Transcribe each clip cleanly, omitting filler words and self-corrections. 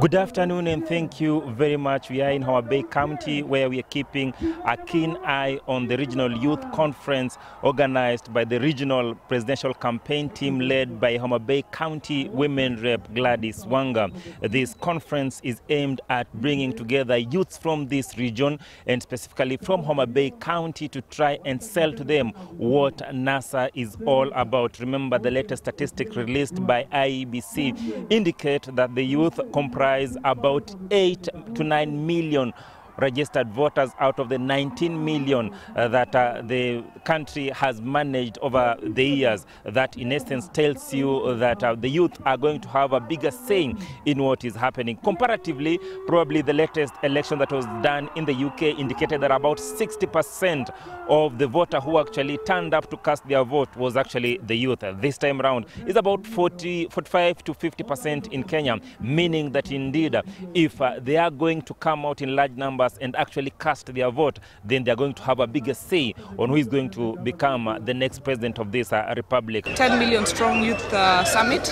Good afternoon and thank you very much. We are in Homabay County where we are keeping a keen eye on the regional youth conference organized by the regional presidential campaign team led by Homabay County Women Rep Gladys Wanga. This conference is aimed at bringing together youths from this region and specifically from Homabay County to try and sell to them what NASA is all about. Remember, the latest statistics released by IEBC indicate that the youth comprise about 8 to 9 million registered voters out of the 19 million that the country has managed over the years. That in essence tells you that the youth are going to have a bigger say in what is happening. Comparatively, probably the latest election that was done in the UK indicated that about 60% of the voter who actually turned up to cast their vote was actually the youth. This time around is about 45 to 50% in Kenya, meaning that indeed if they are going to come out in large numbers and actually cast their vote, then they're going to have a bigger say on who is going to become the next president of this republic. 10 million strong youth summit.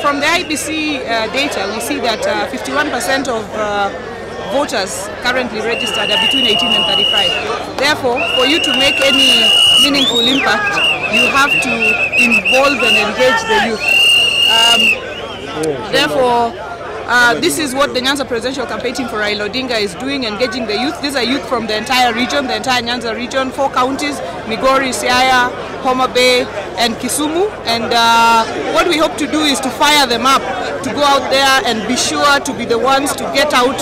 From the IBC data, we see that 51% of voters currently registered are between 18 and 35. Therefore, for you to make any meaningful impact, you have to involve and engage the youth. Therefore, this is what the Nyanza presidential campaign team for Raila Odinga is doing, engaging the youth. These are youth from the entire region, the entire Nyanza region, 4 counties, Migori, Siaya, Homabay, and Kisumu. And what we hope to do is to fire them up, to go out there and be sure to be the ones to get out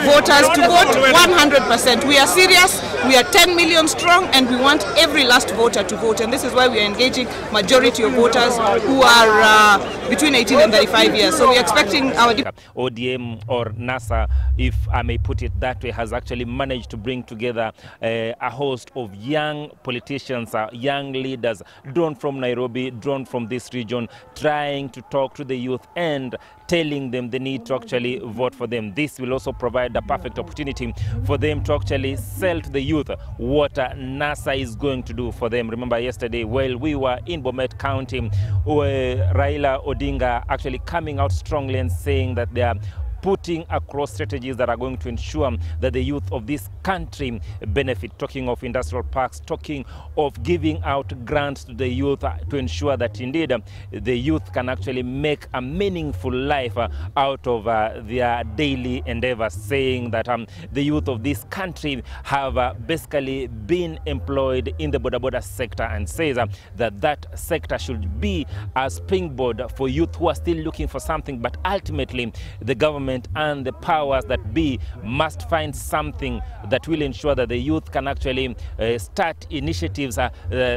voters to vote 100%. We are serious, we are 10 million strong, and we want every last voter to vote. And this is why we are engaging majority of voters who are between 18 and 35 years. So we are expecting our ODM or NASA, if I may put it that way, has actually managed to bring together a host of young politicians, young leaders, drawn from Nairobi, drawn from this region, trying to talk to the youth and telling them they need to actually vote for them. This will also provide a perfect opportunity for them to actually sell to the youth what NASA is going to do for them. Remember yesterday, while we were in Bomet County, Raila Odinga actually coming out strongly and saying that they are putting across strategies that are going to ensure that the youth of this country benefit. Talking of industrial parks, talking of giving out grants to the youth to ensure that indeed the youth can actually make a meaningful life out of their daily endeavors, saying that the youth of this country have basically been employed in the boda sector, and says that that sector should be a springboard for youth who are still looking for something, but ultimately the government and the powers that be must find something that will ensure that the youth can actually start initiatives,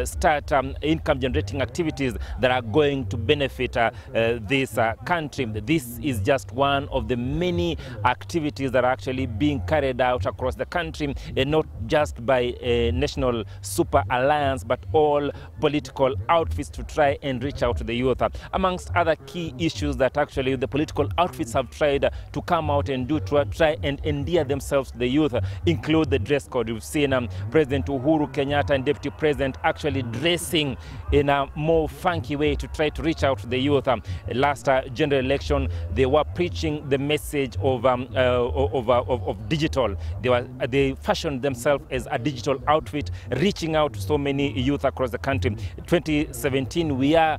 start income generating activities that are going to benefit this country. This is just one of the many activities that are actually being carried out across the country, and not just by a national super alliance, but all political outfits to try and reach out to the youth. Amongst other key issues that actually the political outfits have tried to come out and do to try and endear themselves to the youth include the dress code. We've seen President Uhuru Kenyatta and Deputy President actually dressing in a more funky way to try to reach out to the youth. Last general election, they were preaching the message of digital. They fashioned themselves as a digital outfit, reaching out to so many youth across the country. 2017, we are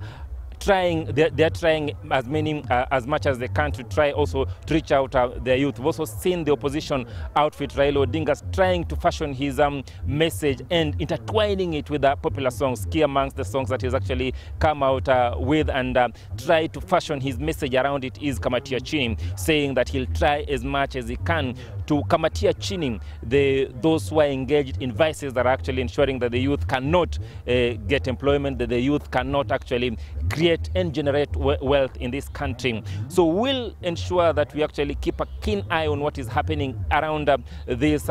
trying, they're trying as much as they can to try also to reach out their youth. We've also seen the opposition outfit, Raila Odinga, trying to fashion his message and intertwining it with popular songs. Key amongst the songs that he's actually come out with and try to fashion his message around it is Kamatia Chini, saying that he'll try as much as he can to Kamatia Chini those who are engaged in vices that are actually ensuring that the youth cannot get employment, that the youth cannot actually create and generate wealth in this country. So we'll ensure that we actually keep a keen eye on what is happening around this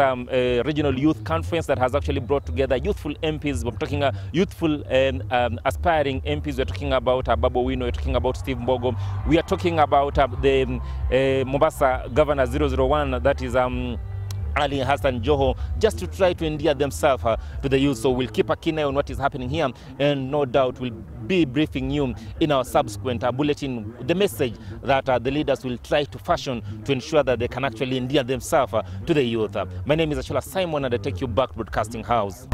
regional youth conference that has actually brought together youthful MPs. We're talking youthful aspiring MPs. We're talking about Babu Wino, we're talking about Steve Mbogo. We are talking about the Mombasa Governor 001, that is Ali Hassan Joho, just to try to endear themselves to the youth. So we'll keep a keen eye on what is happening here, and no doubt we'll be briefing you in our subsequent bulletin the message that the leaders will try to fashion to ensure that they can actually endear themselves to the youth. My name is Achola Simon, and I take you back to Broadcasting House.